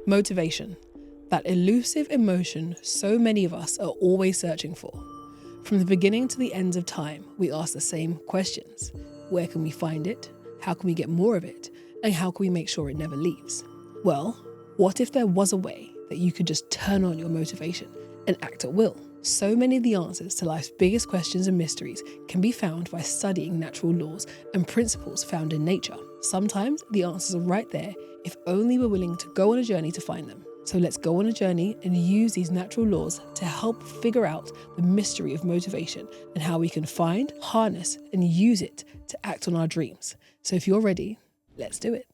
Motivation, that elusive emotion so many of us are always searching for. From the beginning to the end of time, we ask the same questions. Where can we find it? How can we get more of it? And how can we make sure it never leaves? Well, what if there was a way that you could just turn on your motivation and act at will? So many of the answers to life's biggest questions and mysteries can be found by studying natural laws and principles found in nature. Sometimes the answers are right there if only we're willing to go on a journey to find them. So let's go on a journey and use these natural laws to help figure out the mystery of motivation and how we can find, harness, and use it to act on our dreams. So if you're ready, let's do it.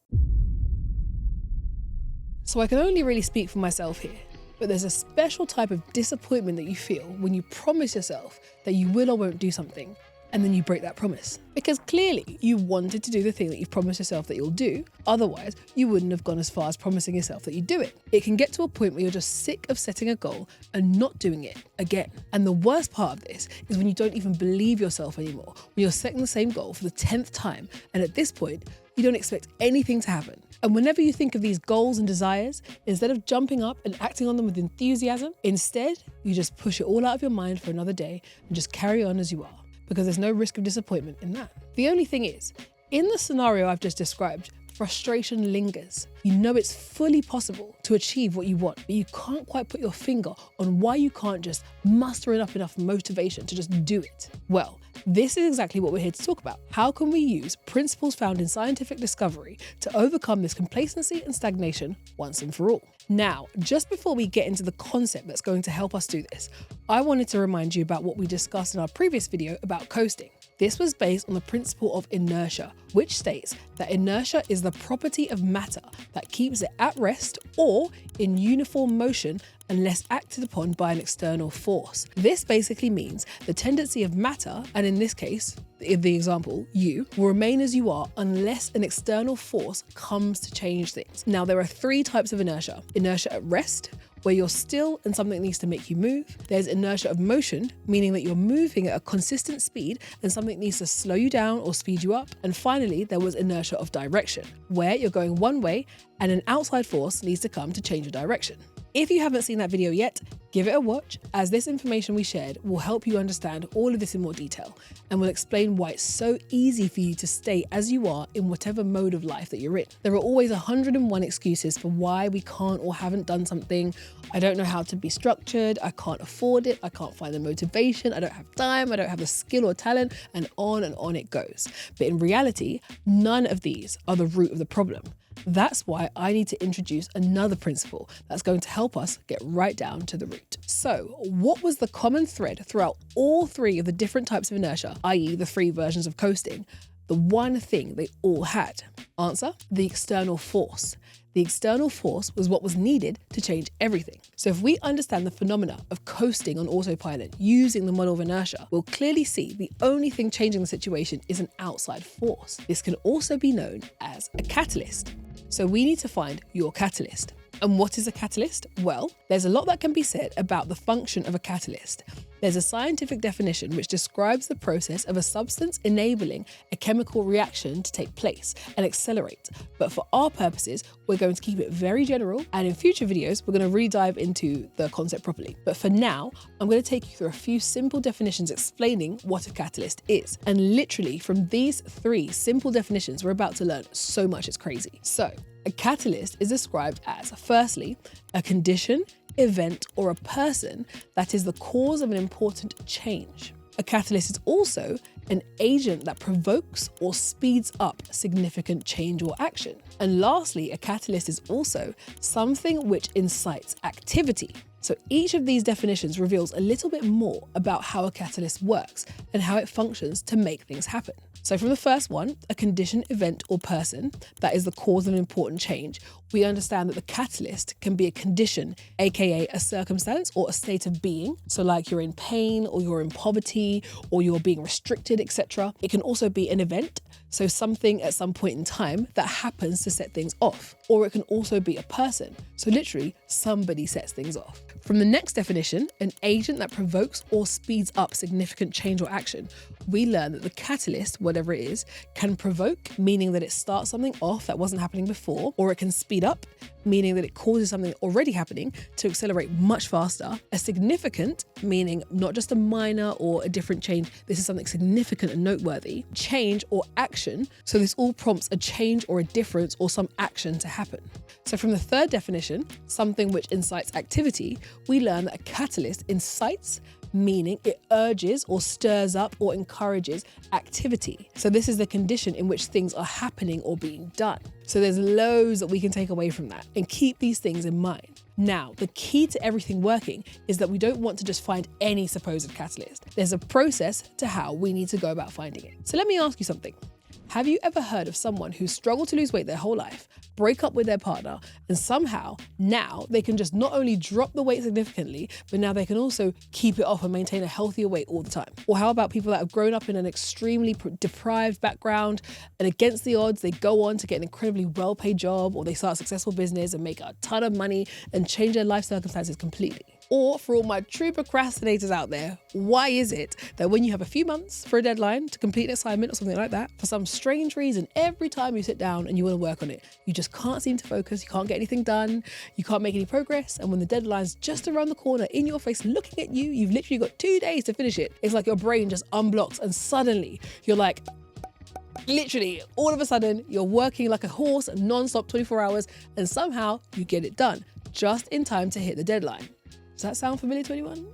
So I can only really speak for myself here, but there's a special type of disappointment that you feel when you promise yourself that you will or won't do something, and then you break that promise. Because clearly you wanted to do the thing that you've promised yourself that you'll do, otherwise you wouldn't have gone as far as promising yourself that you do it. It can get to a point where you're just sick of setting a goal and not doing it again. And the worst part of this is when you don't even believe yourself anymore, when you're setting the same goal for the 10th time, and at this point, you don't expect anything to happen. And whenever you think of these goals and desires, instead of jumping up and acting on them with enthusiasm, instead, you just push it all out of your mind for another day and just carry on as you are, because there's no risk of disappointment in that. The only thing is, in the scenario I've just described, frustration lingers. You know it's fully possible to achieve what you want, but you can't quite put your finger on why you can't just muster enough motivation to just do it. Well, this is exactly what we're here to talk about. How can we use principles found in scientific discovery to overcome this complacency and stagnation once and for all? Now, just before we get into the concept that's going to help us do this, I wanted to remind you about what we discussed in our previous video about coasting. This was based on the principle of inertia, which states that inertia is the property of matter that keeps it at rest or in uniform motion unless acted upon by an external force. This basically means the tendency of matter, and in this case, in the example, you, will remain as you are unless an external force comes to change things. Now, there are 3 types of inertia. Inertia at rest, where you're still and something needs to make you move. There's inertia of motion, meaning that you're moving at a consistent speed and something needs to slow you down or speed you up. And finally, there was inertia of direction, where you're going one way and an outside force needs to come to change your direction. If you haven't seen that video yet, give it a watch, as this information we shared will help you understand all of this in more detail and will explain why it's so easy for you to stay as you are in whatever mode of life that you're in. There are always 101 excuses for why we can't or haven't done something. I don't know how to be structured, I can't afford it, I can't find the motivation, I don't have time, I don't have the skill or talent, and on it goes. But in reality, none of these are the root of the problem. That's why I need to introduce another principle that's going to help us get right down to the root. So, what was the common thread throughout all 3 of the different types of inertia, i.e. the 3 versions of coasting? The one thing they all had. Answer: the external force. The external force was what was needed to change everything. So if we understand the phenomena of coasting on autopilot using the model of inertia, we'll clearly see the only thing changing the situation is an outside force. This can also be known as a catalyst. So we need to find your catalyst. And what is a catalyst? Well, there's a lot that can be said about the function of a catalyst. There's a scientific definition which describes the process of a substance enabling a chemical reaction to take place and accelerate. But for our purposes, we're going to keep it very general, and in future videos, we're going to really dive into the concept properly. But for now, I'm going to take you through a few simple definitions explaining what a catalyst is. And literally from these 3 simple definitions, we're about to learn so much it's crazy. So, a catalyst is described as, firstly, a condition, event, or a person that is the cause of an important change. A catalyst is also an agent that provokes or speeds up significant change or action. And lastly, a catalyst is also something which incites activity. So each of these definitions reveals a little bit more about how a catalyst works and how it functions to make things happen. So from the first one, a condition, event, or person that is the cause of an important change, we understand that the catalyst can be a condition, aka a circumstance or a state of being. So like you're in pain or you're in poverty or you're being restricted, etc. It can also be an event, so something at some point in time that happens to set things off. Or it can also be a person, so literally somebody sets things off. From the next definition, an agent that provokes or speeds up significant change or action, we learn that the catalyst, whatever it is, can provoke, meaning that it starts something off that wasn't happening before, or it can speed up, meaning that it causes something already happening to accelerate much faster. A significant, meaning not just a minor or a different change, this is something significant and noteworthy. Change or action, so this all prompts a change or a difference or some action to happen. So from the third definition, something which incites activity, we learn that a catalyst incites, meaning it urges or stirs up or encourages activity. So this is the condition in which things are happening or being done. So there's loads that we can take away from that and keep these things in mind. Now, the key to everything working is that we don't want to just find any supposed catalyst. There's a process to how we need to go about finding it. So let me ask you something. Have you ever heard of someone who struggled to lose weight their whole life, break up with their partner, and somehow now they can just not only drop the weight significantly, but now they can also keep it off and maintain a healthier weight all the time? Or how about people that have grown up in an extremely deprived background and against the odds, they go on to get an incredibly well-paid job, or they start a successful business and make a ton of money and change their life circumstances completely? Or for all my true procrastinators out there, why is it that when you have a few months for a deadline to complete an assignment or something like that, for some strange reason, every time you sit down and you want to work on it, you just can't seem to focus, you can't get anything done, you can't make any progress, and when the deadline's just around the corner in your face looking at you, you've literally got 2 days to finish it. It's like your brain just unblocks and suddenly you're like, literally, all of a sudden, you're working like a horse non-stop 24 hours and somehow you get it done just in time to hit the deadline. Does that sound familiar to anyone?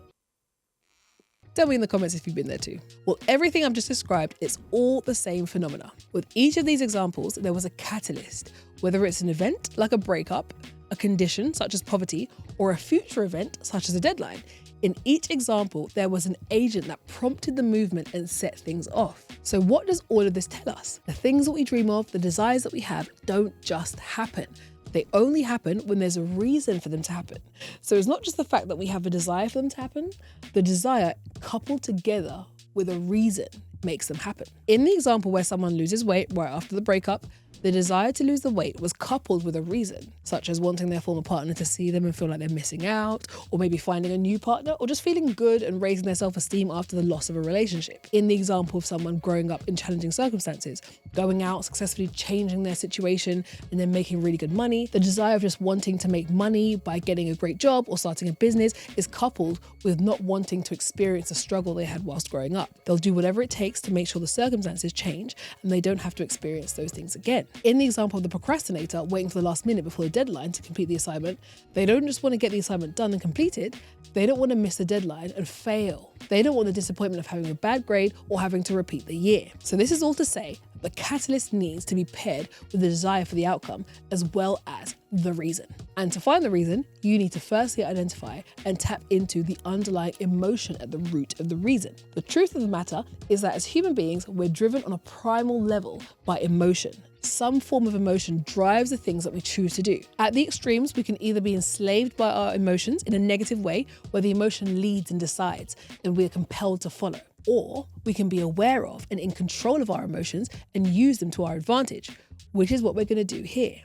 Tell me in the comments if you've been there too. Well, everything I've just described, it's all the same phenomena. With each of these examples, there was a catalyst, whether it's an event like a breakup, a condition such as poverty, or a future event such as a deadline. In each example, there was an agent that prompted the movement and set things off. So what does all of this tell us? The things that we dream of, the desires that we have, don't just happen. They only happen when there's a reason for them to happen. So it's not just the fact that we have a desire for them to happen, the desire coupled together with a reason makes them happen. In the example where someone loses weight right after the breakup, the desire to lose the weight was coupled with a reason, such as wanting their former partner to see them and feel like they're missing out, or maybe finding a new partner, or just feeling good and raising their self-esteem after the loss of a relationship. In the example of someone growing up in challenging circumstances, going out, successfully changing their situation, and then making really good money, the desire of just wanting to make money by getting a great job or starting a business is coupled with not wanting to experience the struggle they had whilst growing up. They'll do whatever it takes to make sure the circumstances change and they don't have to experience those things again. In the example of the procrastinator waiting for the last minute before the deadline to complete the assignment, they don't just want to get the assignment done and completed, they don't want to miss the deadline and fail. They don't want the disappointment of having a bad grade or having to repeat the year. So this is all to say that the catalyst needs to be paired with the desire for the outcome as well as the reason. And to find the reason, you need to firstly identify and tap into the underlying emotion at the root of the reason. The truth of the matter is that as human beings, we're driven on a primal level by emotion. Some form of emotion drives the things that we choose to do. At the extremes, we can either be enslaved by our emotions in a negative way, where the emotion leads and decides, and we are compelled to follow. Or we can be aware of and in control of our emotions and use them to our advantage, which is what we're going to do here.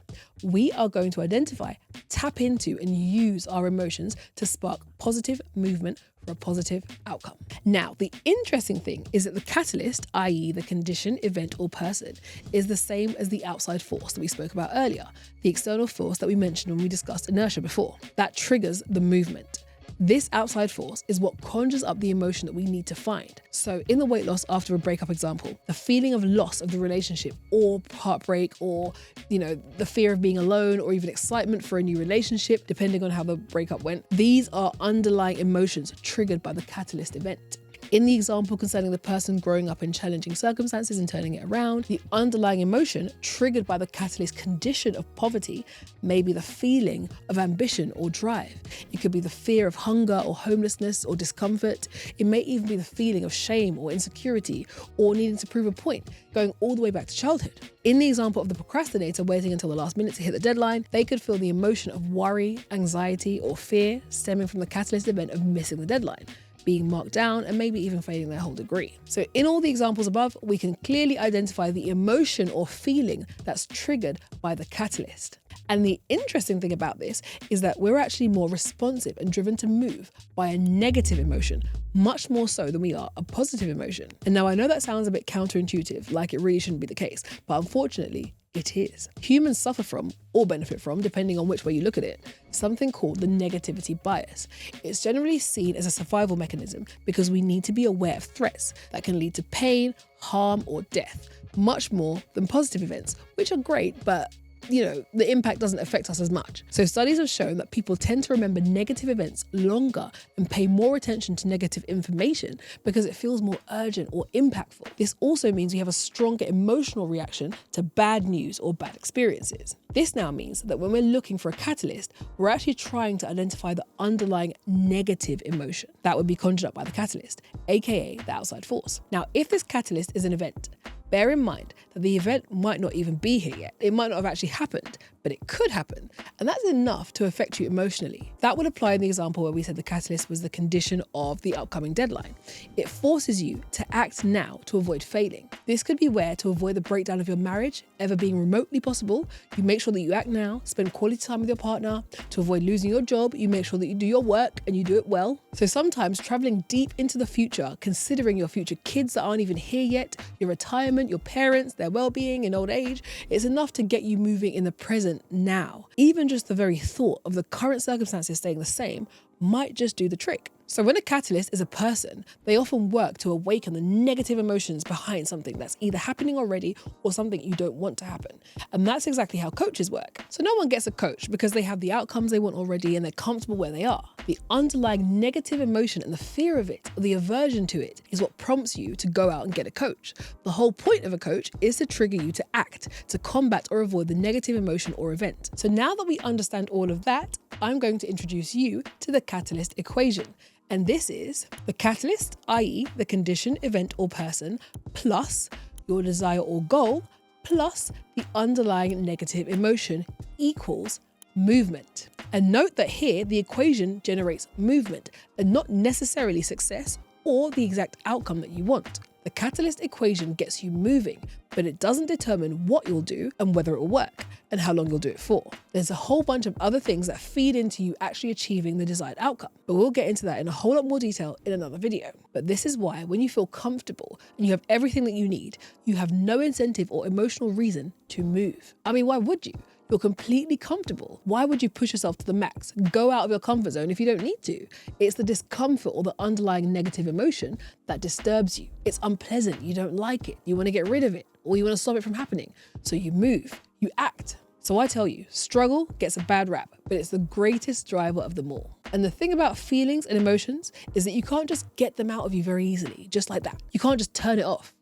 We are going to identify, tap into, and use our emotions to spark positive movement for a positive outcome. Now, the interesting thing is that the catalyst, i.e. the condition, event, or person, is the same as the outside force that we spoke about earlier, the external force that we mentioned when we discussed inertia before, that triggers the movement. This outside force is what conjures up the emotion that we need to find. So in the weight loss after a breakup example, the feeling of loss of the relationship or heartbreak or, the fear of being alone or even excitement for a new relationship, depending on how the breakup went, these are underlying emotions triggered by the catalyst event. In the example concerning the person growing up in challenging circumstances and turning it around, the underlying emotion triggered by the catalyst condition of poverty may be the feeling of ambition or drive. It could be the fear of hunger or homelessness or discomfort. It may even be the feeling of shame or insecurity or needing to prove a point, going all the way back to childhood. In the example of the procrastinator waiting until the last minute to hit the deadline, they could feel the emotion of worry, anxiety, or fear stemming from the catalyst event of missing the deadline, being marked down, and maybe even failing their whole degree. So in all the examples above, we can clearly identify the emotion or feeling that's triggered by the catalyst. And the interesting thing about this is that we're actually more responsive and driven to move by a negative emotion, much more so than we are a positive emotion. And now I know that sounds a bit counterintuitive, like it really shouldn't be the case, but unfortunately, it is. Humans suffer from, or benefit from, depending on which way you look at it, something called the negativity bias. It's generally seen as a survival mechanism because we need to be aware of threats that can lead to pain, harm, or death, much more than positive events, which are great, but the impact doesn't affect us as much. So studies have shown that people tend to remember negative events longer and pay more attention to negative information because it feels more urgent or impactful. This also means we have a stronger emotional reaction to bad news or bad experiences. This now means that when we're looking for a catalyst, we're actually trying to identify the underlying negative emotion that would be conjured up by the catalyst, aka the outside force. Now, if this catalyst is an event, bear in mind that the event might not even be here yet. It might not have actually happened, but it could happen. And that's enough to affect you emotionally. That would apply in the example where we said the catalyst was the condition of the upcoming deadline. It forces you to act now to avoid failing. This could be where, to avoid the breakdown of your marriage ever being remotely possible, you make sure that you act now, spend quality time with your partner. To avoid losing your job, you make sure that you do your work and you do it well. So sometimes traveling deep into the future, considering your future kids that aren't even here yet, your retirement, your parents, their well-being in old age, is enough to get you moving in the present now. Even just the very thought of the current circumstances staying the same might just do the trick. So when a catalyst is a person, they often work to awaken the negative emotions behind something that's either happening already or something you don't want to happen. And that's exactly how coaches work. So no one gets a coach because they have the outcomes they want already and they're comfortable where they are. The underlying negative emotion and the fear of it, or the aversion to it, is what prompts you to go out and get a coach. The whole point of a coach is to trigger you to act, to combat or avoid the negative emotion or event. So now that we understand all of that, I'm going to introduce you to the catalyst equation. And this is the catalyst, i.e. the condition, event, or person, plus your desire or goal, plus the underlying negative emotion equals movement. And note that here the equation generates movement and not necessarily success or the exact outcome that you want. The catalyst equation gets you moving, but it doesn't determine what you'll do and whether it will work and how long you'll do it for. There's a whole bunch of other things that feed into you actually achieving the desired outcome, but we'll get into that in a whole lot more detail in another video. But this is why when you feel comfortable and you have everything that you need, you have no incentive or emotional reason to move. I mean, why would you? You're completely comfortable. Why would you push yourself to the max? Go out of your comfort zone if you don't need to. It's the discomfort or the underlying negative emotion that disturbs you. It's unpleasant. You don't like it. You want to get rid of it, or you want to stop it from happening. So you move, you act. So I tell you, struggle gets a bad rap, but it's the greatest driver of them all. And the thing about feelings and emotions is that you can't just get them out of you very easily, just like that. You can't just turn it off,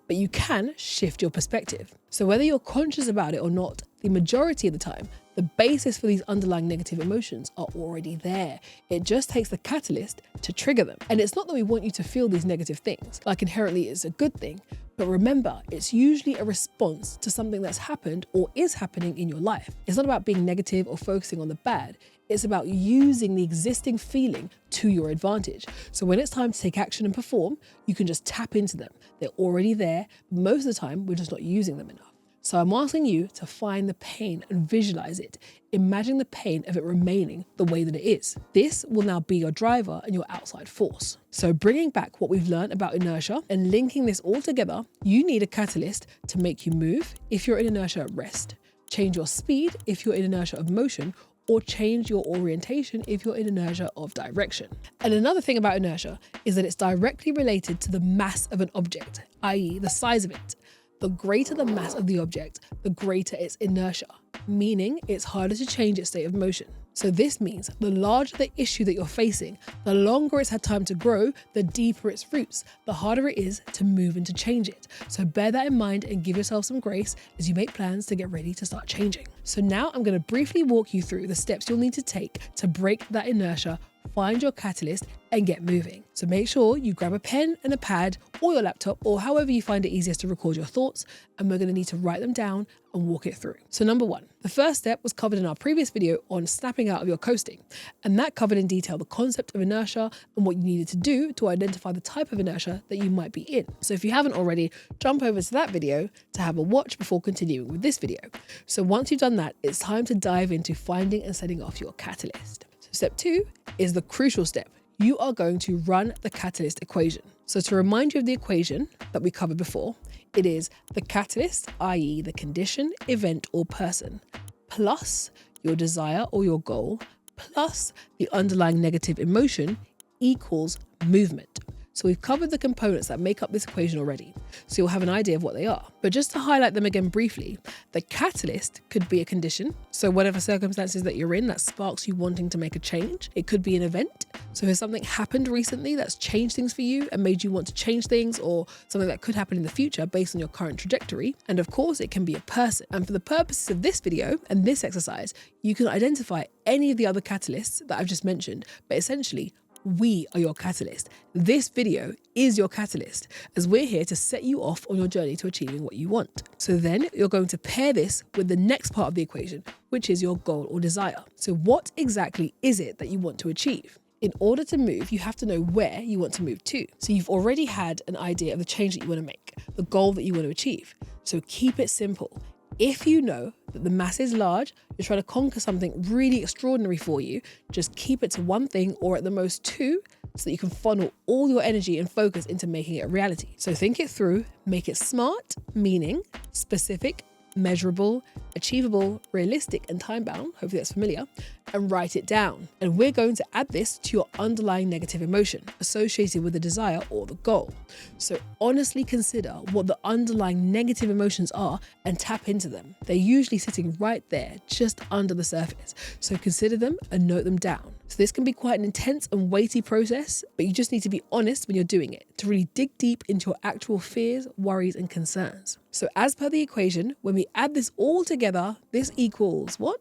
but you can shift your perspective. So whether you're conscious about it or not, the majority of the time, the basis for these underlying negative emotions are already there. It just takes the catalyst to trigger them. And it's not that we want you to feel these negative things, like inherently it's a good thing, but remember, it's usually a response to something that's happened or is happening in your life. It's not about being negative or focusing on the bad. It's about using the existing feeling to your advantage. So when it's time to take action and perform, you can just tap into them. They're already there. Most of the time, we're just not using them enough. So I'm asking you to find the pain and visualize it. Imagine the pain of it remaining the way that it is. This will now be your driver and your outside force. So bringing back what we've learned about inertia and linking this all together, you need a catalyst to make you move if you're in inertia at rest, change your speed if you're in inertia of motion, or change your orientation if you're in inertia of direction. And another thing about inertia is that it's directly related to the mass of an object, i.e. the size of it. The greater the mass of the object, the greater its inertia, meaning it's harder to change its state of motion. So this means the larger the issue that you're facing, the longer it's had time to grow, the deeper its roots, the harder it is to move and to change it. So bear that in mind and give yourself some grace as you make plans to get ready to start changing. So now I'm going to briefly walk you through the steps you'll need to take to break that inertia, find your catalyst, and get moving. So make sure you grab a pen and a pad or your laptop or however you find it easiest to record your thoughts, and we're going to need to write them down and walk it through. So number one, the first step was covered in our previous video on snapping out of your coasting, and that covered in detail the concept of inertia and what you needed to do to identify the type of inertia that you might be in. So if you haven't already, jump over to that video to have a watch before continuing with this video. So once you've done that, it's time to dive into finding and setting off your catalyst. So step two is the crucial step. You are going to run the catalyst equation. So to remind you of the equation that we covered before, It is the catalyst, i.e. the condition, event, or person, plus your desire or your goal, plus the underlying negative emotion equals movement. So we've covered the components that make up this equation already, so you'll have an idea of what they are. But just to highlight them again briefly, the catalyst could be a condition, so whatever circumstances that you're in that sparks you wanting to make a change. It could be an event, so if something happened recently that's changed things for you and made you want to change things, or something that could happen in the future based on your current trajectory. And of course, it can be a person. And for the purposes of this video and this exercise, you can identify any of the other catalysts that I've just mentioned, but essentially, we are your catalyst. This video is your catalyst, as we're here to set you off on your journey to achieving what you want. So then you're going to pair this with the next part of the equation, which is your goal or desire. So what exactly is it that you want to achieve? In order to move, you have to know where you want to move to. So you've already had an idea of the change that you want to make, the goal that you want to achieve. So keep it simple. If you know that the mass is large, you're trying to conquer something really extraordinary for you, just keep it to one thing, or at the most two, so that you can funnel all your energy and focus into making it a reality. So think it through, make it smart, meaning specific, measurable, achievable, realistic, and time-bound, hopefully that's familiar, and write it down. And we're going to add this to your underlying negative emotion associated with the desire or the goal. So honestly consider what the underlying negative emotions are and tap into them. They're usually sitting right there, just under the surface. So consider them and note them down. So this can be quite an intense and weighty process, but you just need to be honest when you're doing it to really dig deep into your actual fears, worries, and concerns. So as per the equation, when we add this all together, this equals what?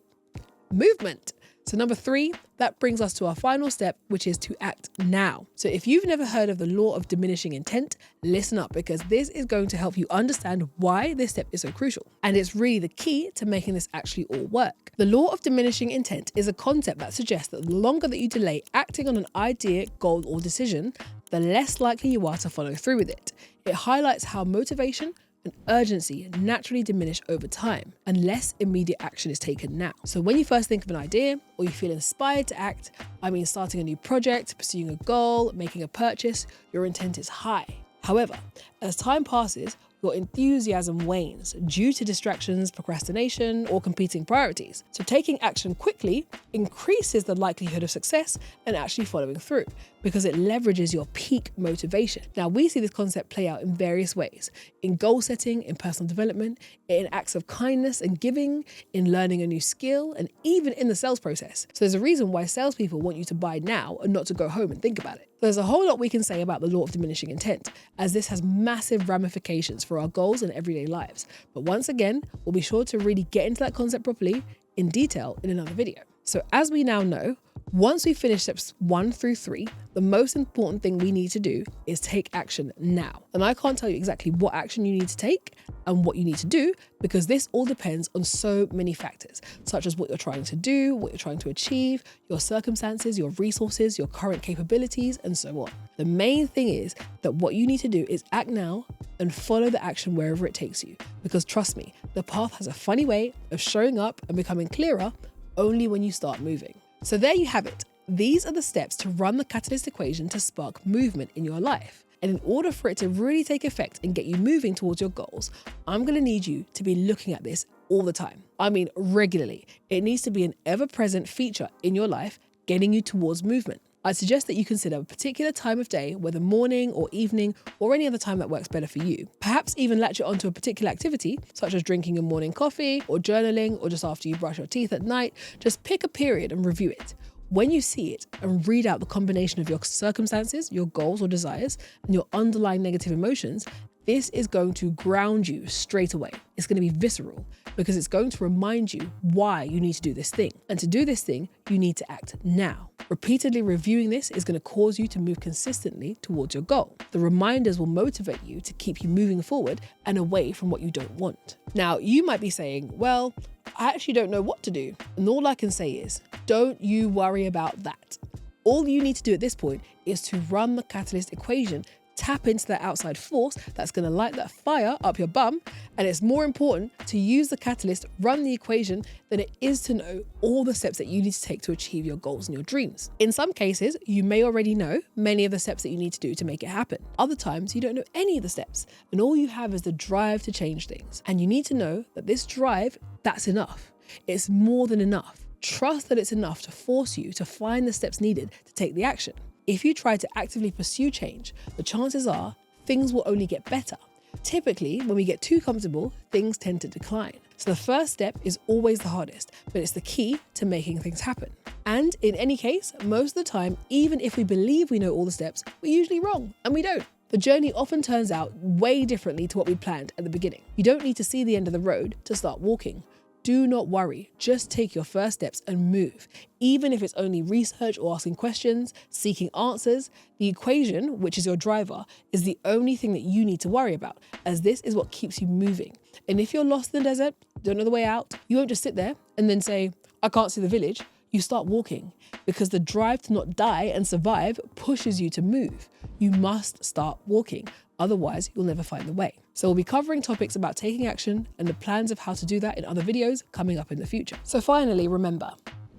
Movement. So number 3, that brings us to our final step, which is to act now. So if you've never heard of the law of diminishing intent, listen up, because this is going to help you understand why this step is so crucial. And it's really the key to making this actually all work. The law of diminishing intent is a concept that suggests that the longer that you delay acting on an idea, goal, or decision, the less likely you are to follow through with it. It highlights how motivation and urgency naturally diminish over time unless immediate action is taken now. So when you first think of an idea or you feel inspired to act, I mean starting a new project, pursuing a goal, making a purchase, your intent is high. However, as time passes, your enthusiasm wanes due to distractions, procrastination, or competing priorities. So taking action quickly increases the likelihood of success and actually following through, because it leverages your peak motivation. Now, we see this concept play out in various ways: in goal setting, in personal development, in acts of kindness and giving, in learning a new skill, and even in the sales process. So there's a reason why salespeople want you to buy now and not to go home and think about it. There's a whole lot we can say about the law of diminishing intent, as this has massive ramifications for our goals and everyday lives. But once again, we'll be sure to really get into that concept properly in detail in another video. So as we now know, once we finish steps 1 through 3, the most important thing we need to do is take action now. And I can't tell you exactly what action you need to take and what you need to do, because this all depends on so many factors, such as what you're trying to do, what you're trying to achieve, your circumstances, your resources, your current capabilities, and so on. The main thing is that what you need to do is act now and follow the action wherever it takes you. Because trust me, the path has a funny way of showing up and becoming clearer only when you start moving. So there you have it. These are the steps to run the catalyst equation to spark movement in your life. And in order for it to really take effect and get you moving towards your goals, I'm going to need you to be looking at this all the time. I mean, regularly. It needs to be an ever-present feature in your life, getting you towards movement. I suggest that you consider a particular time of day, whether morning or evening or any other time that works better for you. Perhaps even latch it onto a particular activity, such as drinking your morning coffee or journaling or just after you brush your teeth at night. Just pick a period and review it. When you see it and read out the combination of your circumstances, your goals or desires, and your underlying negative emotions, this is going to ground you straight away. It's going to be visceral, because it's going to remind you why you need to do this thing. And to do this thing, you need to act now. Repeatedly reviewing this is going to cause you to move consistently towards your goal. The reminders will motivate you to keep you moving forward and away from what you don't want. Now, you might be saying, well, I actually don't know what to do. And all I can say is, don't you worry about that. All you need to do at this point is to run the catalyst equation tap into that outside force that's going to light that fire up your bum, and it's more important to use the catalyst, run the equation, than it is to know all the steps that you need to take to achieve your goals and your dreams. In some cases, you may already know many of the steps that you need to do to make it happen. Other times, you don't know any of the steps, and all you have is the drive to change things. And you need to know that this drive, that's enough. It's more than enough. Trust that it's enough to force you to find the steps needed to take the action. If you try to actively pursue change, the chances are things will only get better. Typically, when we get too comfortable, things tend to decline. So the first step is always the hardest, but it's the key to making things happen. And in any case, most of the time, even if we believe we know all the steps, we're usually wrong, and we don't. The journey often turns out way differently to what we planned at the beginning. You don't need to see the end of the road to start walking. Do not worry, just take your first steps and move. Even if it's only research or asking questions, seeking answers, the equation, which is your driver, is the only thing that you need to worry about, as this is what keeps you moving. And if you're lost in the desert, don't know the way out, you won't just sit there and then say, I can't see the village. You start walking, because the drive to not die and survive pushes you to move. You must start walking, otherwise you'll never find the way. So we'll be covering topics about taking action and the plans of how to do that in other videos coming up in the future. So finally, remember,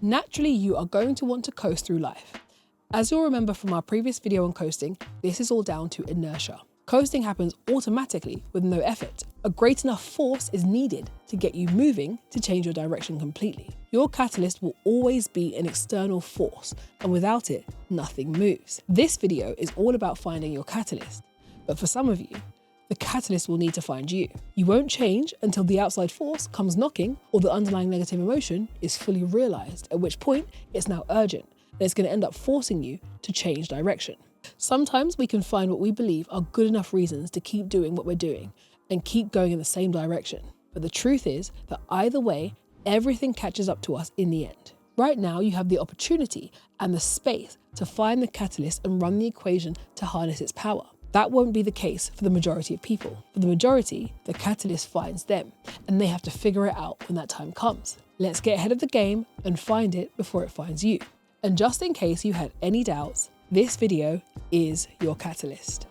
naturally you are going to want to coast through life. As you'll remember from our previous video on coasting, this is all down to inertia. Coasting happens automatically with no effort. A great enough force is needed to get you moving to change your direction completely. Your catalyst will always be an external force, and without it, nothing moves. This video is all about finding your catalyst, but for some of you, the catalyst will need to find you. You won't change until the outside force comes knocking or the underlying negative emotion is fully realized, at which point it's now urgent and it's going to end up forcing you to change direction. Sometimes we can find what we believe are good enough reasons to keep doing what we're doing and keep going in the same direction. But the truth is that either way, everything catches up to us in the end. Right now, you have the opportunity and the space to find the catalyst and run the equation to harness its power. That won't be the case for the majority of people. For the majority, the catalyst finds them, and they have to figure it out when that time comes. Let's get ahead of the game and find it before it finds you. And just in case you had any doubts, this video is your catalyst.